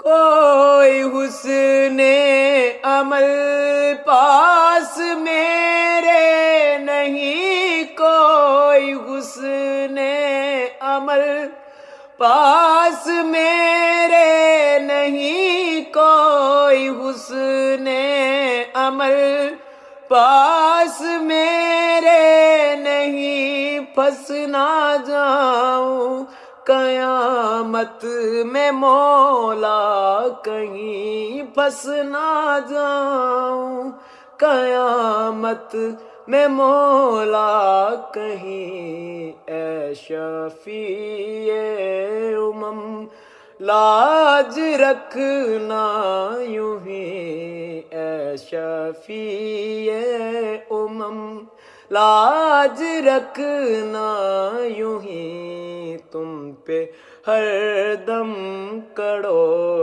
کوئی حسن عمل پاس میرے نہیں، کوئی حسن عمل پاس میرے نہیں، کوئی حسن عمل پاس میرے نہیں، پھنس نہ جاؤں قیامت میں مولا کہیں، پھنس نہ جاؤں قیامت میں مولا کہیں، اے شفیع امم لاج رکھنا یوں ہی، اے شفیع امم لاج رکھنا یوں ہی، تم پہ ہر دم کروڑ